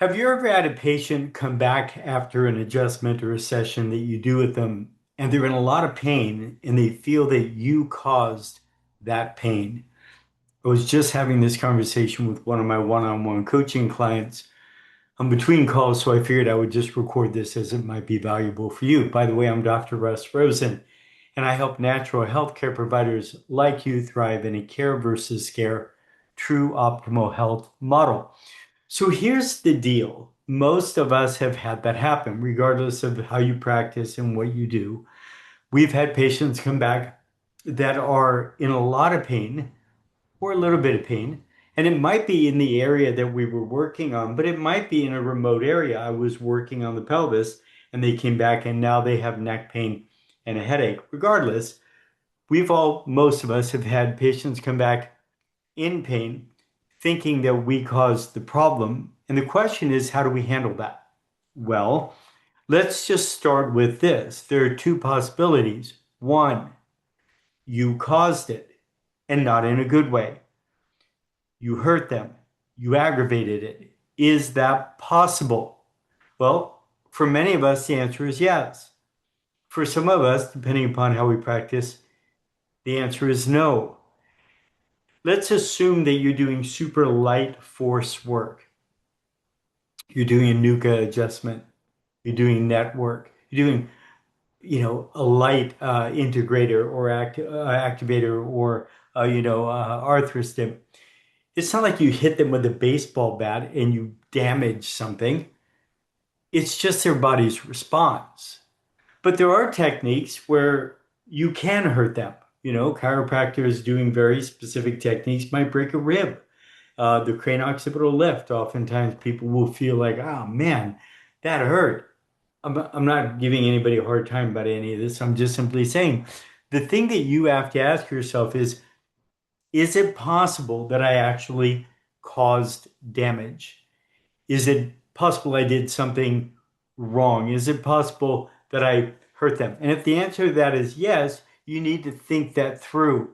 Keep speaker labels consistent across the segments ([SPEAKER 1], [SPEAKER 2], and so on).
[SPEAKER 1] Have you ever had a patient come back after an adjustment or a session that you do with them and they're in a lot of pain and they feel that you caused that pain? I was just having this conversation with one of my one-on-one coaching clients. I'm between calls, so I figured I would just record this as it might be valuable for you. By the way, I'm Dr. Russ Rosen, and I help natural healthcare providers like you thrive in a care versus scare, true optimal health model. So here's the deal. Most of us have had that happen, regardless of how you practice and what you do. We've had patients come back that are in a lot of pain or a little bit of pain. And it might be in the area that we were working on, but it might be in a remote area. I was working on the pelvis and they came back and now they have neck pain and a headache. Regardless, most of us have had patients come back in pain, thinking that we caused the problem. And the question is, how do we handle that? Well, let's just start with this. There are two possibilities. One, you caused it and not in a good way. You hurt them. You aggravated it. Is that possible? Well, for many of us, the answer is yes. For some of us, depending upon how we practice, the answer is no. Let's assume that you're doing super light force work. You're doing a NUCA adjustment. You're doing network. You're doing, a light integrator or activator or, arthrostim. It's not like you hit them with a baseball bat and you damage something. It's just their body's response. But there are techniques where you can hurt them. Chiropractors doing very specific techniques might break a rib. The crane occipital lift, oftentimes people will feel like, oh man, that hurt. I'm not giving anybody a hard time about any of this. I'm just simply saying the thing that you have to ask yourself is it possible that I actually caused damage? Is it possible I did something wrong? Is it possible that I hurt them? And if the answer to that is yes, you need to think that through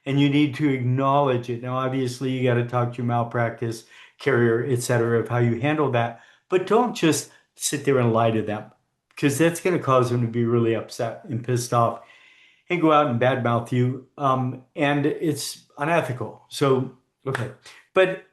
[SPEAKER 1] and you need to acknowledge it. Now, obviously, you got to talk to your malpractice carrier, et cetera, of how you handle that. But don't just sit there and lie to them because that's going to cause them to be really upset and pissed off and go out and badmouth you. And it's unethical. So, okay. But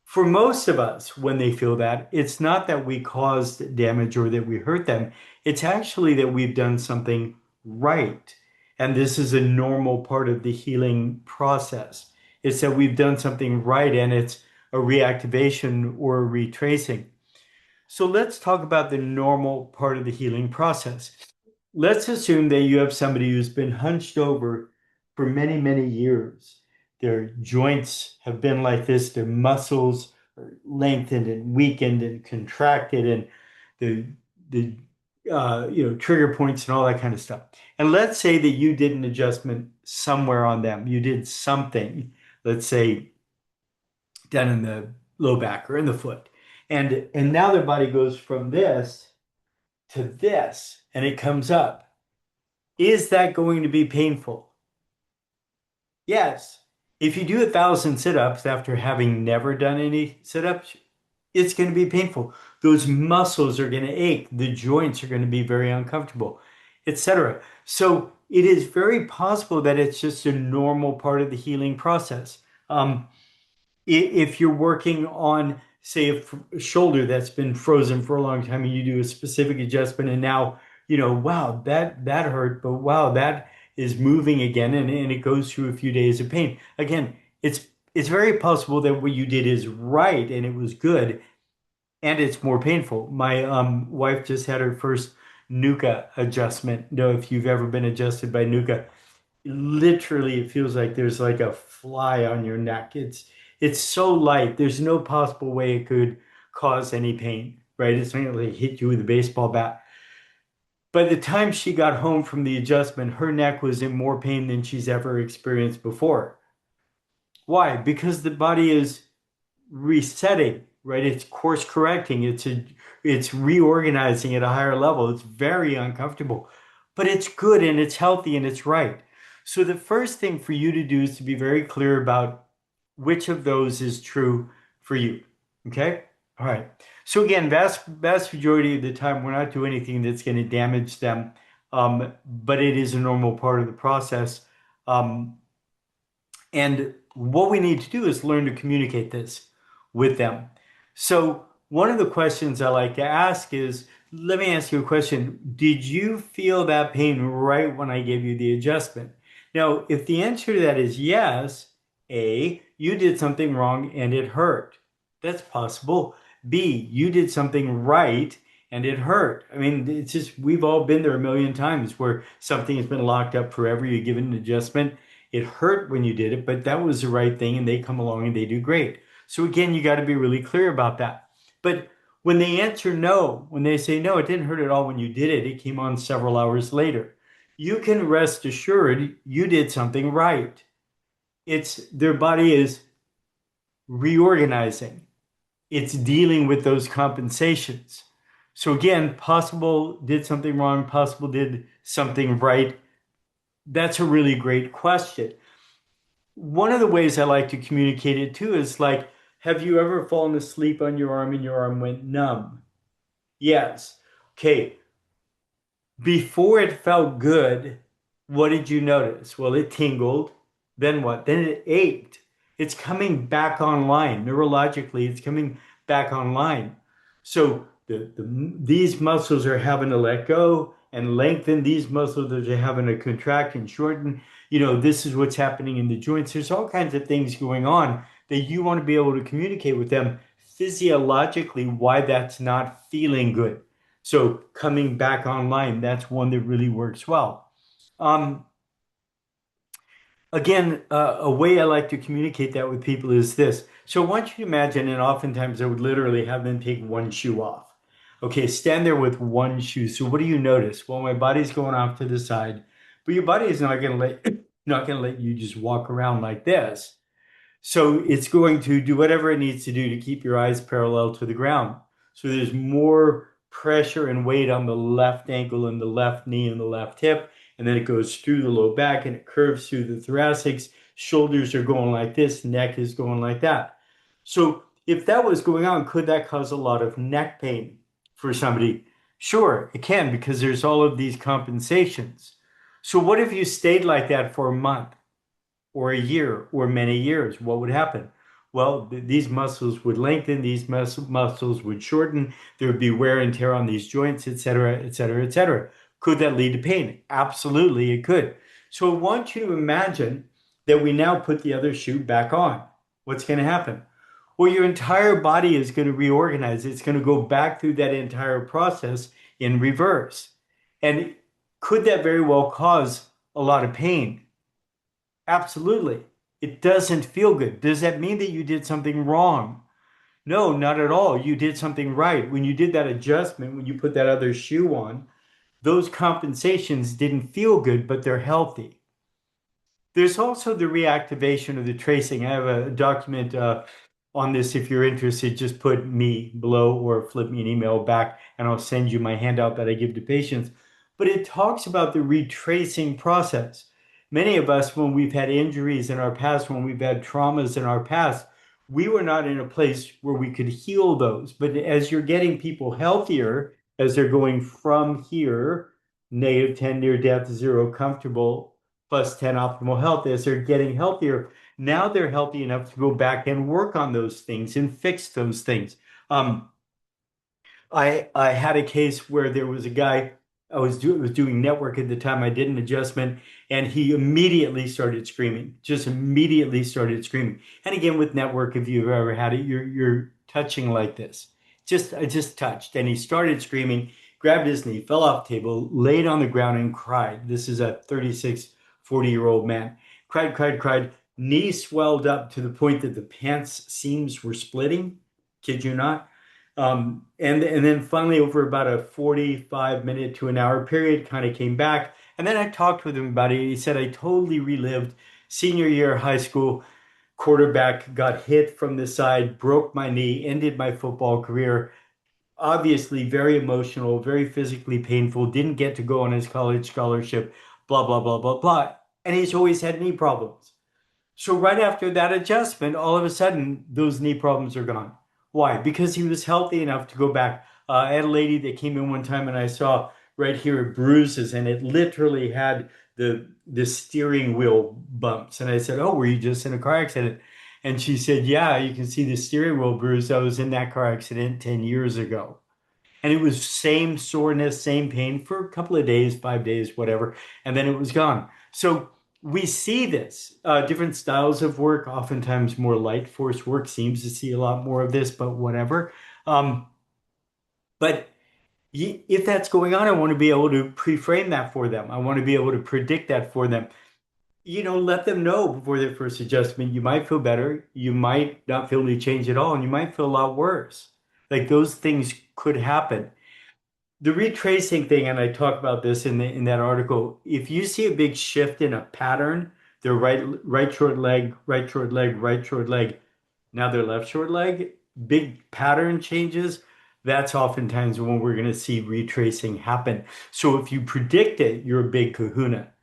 [SPEAKER 1] for most of us, when they feel that, it's not that we caused damage or that we hurt them. It's actually that we've done something right. And this is a normal part of the healing process. It's that we've done something right and it's a reactivation or a retracing. So let's talk about the normal part of the healing process. Let's assume that you have somebody who's been hunched over for many, many years. Their joints have been like this, their muscles are lengthened and weakened and contracted, and the trigger points and all that kind of stuff. And let's say that you did an adjustment somewhere on them. You did something, let's say down in the low back or in the foot. And now their body goes from this to this and it comes up. Is that going to be painful? Yes. If you do 1,000 sit-ups after having never done any sit-ups, it's going to be painful. Those muscles are going to ache. The joints are going to be very uncomfortable, etc. So it is very possible that it's just a normal part of the healing process. If you're working on, say, a shoulder that's been frozen for a long time and you do a specific adjustment and now, wow, that hurt, but wow, that is moving again and it goes through a few days of pain. Again, it's very possible that what you did is right and it was good and it's more painful. My wife just had her first NUCA adjustment. No, if you've ever been adjusted by NUCA, literally it feels like there's like a fly on your neck. It's so light. There's no possible way it could cause any pain, right? It's not like hit you with a baseball bat. By the time she got home from the adjustment, her neck was in more pain than she's ever experienced before. Why? Because the body is resetting, right? It's course correcting. It's reorganizing at a higher level. It's very uncomfortable, but it's good and it's healthy and it's right. So the first thing for you to do is to be very clear about which of those is true for you. Okay. All right. So again, vast majority of the time, we're not doing anything that's going to damage them, but it is a normal part of the process. Um, And what we need to do is learn to communicate this with them. So, one of the questions I like to ask is, let me ask you a question. Did you feel that pain right when I gave you the adjustment? Now, if the answer to that is yes, A, you did something wrong and it hurt. That's possible. B, you did something right and it hurt. I mean, it's just, we've all been there a million times where something has been locked up forever. You give it an adjustment, it hurt when you did it, but that was the right thing, and they come along and they do great. So again, you got to be really clear about that. But when they answer no, when they say no, it didn't hurt at all when you did it, it came on several hours later, you can rest assured you did something right. It's their body is reorganizing. It's dealing with those compensations. So again, possible did something wrong, possible did something right. That's a really great question. One of the ways I like to communicate it too is like, have you ever fallen asleep on your arm and your arm went numb? Yes. Okay. Before it felt good, what did you notice? Well, it tingled. Then what? Then it ached. It's coming back online. Neurologically, it's coming back online. So these muscles are having to let go and lengthen. These muscles are having to contract and shorten. This is what's happening in the joints. There's all kinds of things going on that you want to be able to communicate with them physiologically why that's not feeling good. So coming back online, that's one that really works well. Um, Again, a way I like to communicate that with people is this. So I want you to imagine, and oftentimes I would literally have them take one shoe off. Okay, stand there with one shoe. So what do you notice? Well, my body's going off to the side, but your body is not going to let not going to let you just walk around like this. So it's going to do whatever it needs to do to keep your eyes parallel to the ground. So there's more pressure and weight on the left ankle and the left knee and the left hip. And then it goes through the low back and it curves through the thoracics. Shoulders are going like this, neck is going like that. So if that was going on, could that cause a lot of neck pain for somebody? Sure, it can because there's all of these compensations. So what if you stayed like that for a month? Or a year or many years, what would happen? Well, these muscles would lengthen, these muscles would shorten, there would be wear and tear on these joints, et cetera, et cetera, et cetera. Could that lead to pain? Absolutely, it could. So I want you to imagine that we now put the other shoe back on. What's going to happen? Well, your entire body is going to reorganize. It's going to go back through that entire process in reverse. And could that very well cause a lot of pain? Absolutely. It doesn't feel good. Does that mean that you did something wrong? No, not at all. You did something right. When you did that adjustment, when you put that other shoe on, those compensations didn't feel good, but they're healthy. There's also the reactivation of the tracing. I have a document on this. If you're interested, just put me below or flip me an email back, and I'll send you my handout that I give to patients. But it talks about the retracing process. Many of us, when we've had injuries in our past, when we've had traumas in our past, we were not in a place where we could heal those. But as you're getting people healthier, as they're going from here, -10 near death, zero comfortable, +10 optimal health, as they're getting healthier, now they're healthy enough to go back and work on those things and fix those things. Um, I had a case where there was a guy was doing network at the time. I did an adjustment, and he immediately started screaming. Just immediately started screaming. And again, with network, if you've ever had it, you're touching like this. I just touched, and he started screaming. Grabbed his knee, fell off the table, laid on the ground, and cried. This is a 36, 40-year-old man. Cried, cried, cried. Knee swelled up to the point that the pants seams were splitting. Kid you not. And then finally, over about a 45-minute to an hour period, kind of came back. And then I talked with him about it. He said, I totally relived senior year of high school. Quarterback got hit from the side, broke my knee, ended my football career. Obviously, very emotional, very physically painful. Didn't get to go on his college scholarship, blah, blah, blah, blah, blah. And he's always had knee problems. So right after that adjustment, all of a sudden, those knee problems are gone. Why? Because he was healthy enough to go back. I had a lady that came in one time and I saw right here bruises, and it literally had the steering wheel bumps. And I said, "Oh, were you just in a car accident?" And she said, "Yeah, you can see the steering wheel bruise. I was in that car accident 10 years ago." And it was same soreness, same pain for a couple of days, 5 days, whatever, and then it was gone. So we see this different styles of work. Oftentimes, more light force work seems to see a lot more of this, but whatever. Um, but if that's going on, I want to be able to pre-frame that for them. I want to be able to predict that for them. Let them know before their first adjustment. You might feel better, you might not feel any change at all, and you might feel a lot worse. Like those things could happen. The retracing thing, and I talk about this in that article. If you see a big shift in a pattern, their right short leg, right short leg, right short leg, now their left short leg, big pattern changes, that's oftentimes when we're going to see retracing happen. So if you predict it, you're a big kahuna.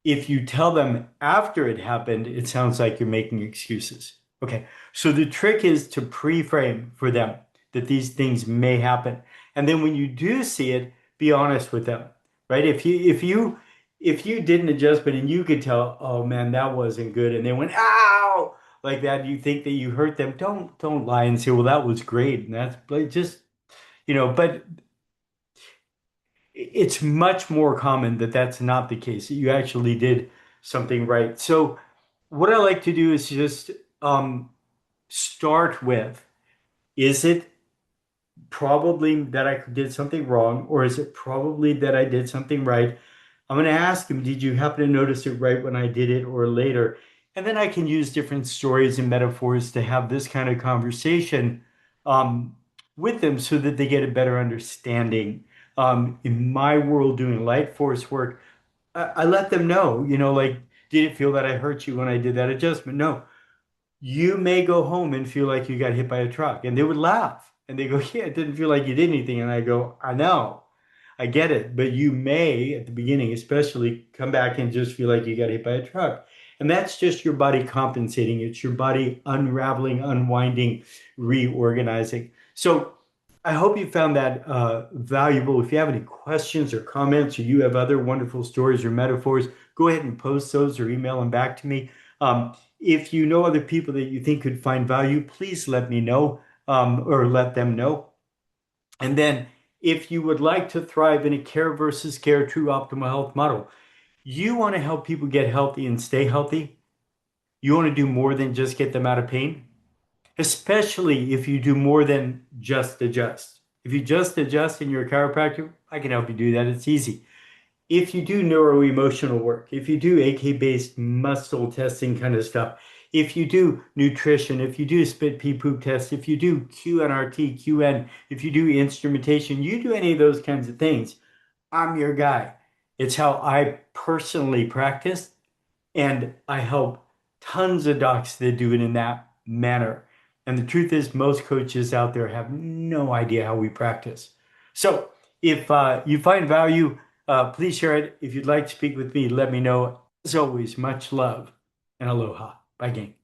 [SPEAKER 1] If you tell them after it happened, it sounds like you're making excuses. Okay, so the trick is to pre-frame for them that these things may happen. And then when you do see it, be honest with them, right? If you did an adjustment and you could tell, oh man, that wasn't good, and they went, ow, like that, you think that you hurt them, don't lie and say, well, that was great. And that's like just, but it's much more common that that's not the case, that you actually did something right. So what I like to do is just start with, is it probably that I did something wrong, or is it probably that I did something right? I'm going to ask him, did you happen to notice it right when I did it or later? And then I can use different stories and metaphors to have this kind of conversation um, with them so that they get a better understanding. In my world, doing light force work, I let them know, like, did it feel that I hurt you when I did that adjustment? No. You may go home and feel like you got hit by a truck. And they would laugh and they go, yeah, it didn't feel like you did anything. And I go, I know. I get it, but you may, at the beginning especially, come back and just feel like you got hit by a truck. And that's just your body compensating. It's your body unraveling, unwinding, reorganizing. So I hope you found that valuable. If you have any questions or comments, or you have other wonderful stories or metaphors, go ahead and post those or email them back to me. If you know other people that you think could find value, please let me know or let them know. And then if you would like to thrive in a care versus care true optimal health model, you want to help people get healthy and stay healthy. You want to do more than just get them out of pain, especially if you do more than just adjust. If you just adjust and you're a chiropractor, I can help you do that. It's easy. If you do neuro-emotional work, if you do AK-based muscle testing kind of stuff, if you do nutrition, if you do spit pee poop tests, if you do QNRT, QN, if you do instrumentation, you do any of those kinds of things, I'm your guy. It's how I personally practice, and I help tons of docs that do it in that manner. And the truth is, most coaches out there have no idea how we practice. So if you find value, please share it. If you'd like to speak with me, let me know. As always, much love and aloha. Bye, gang.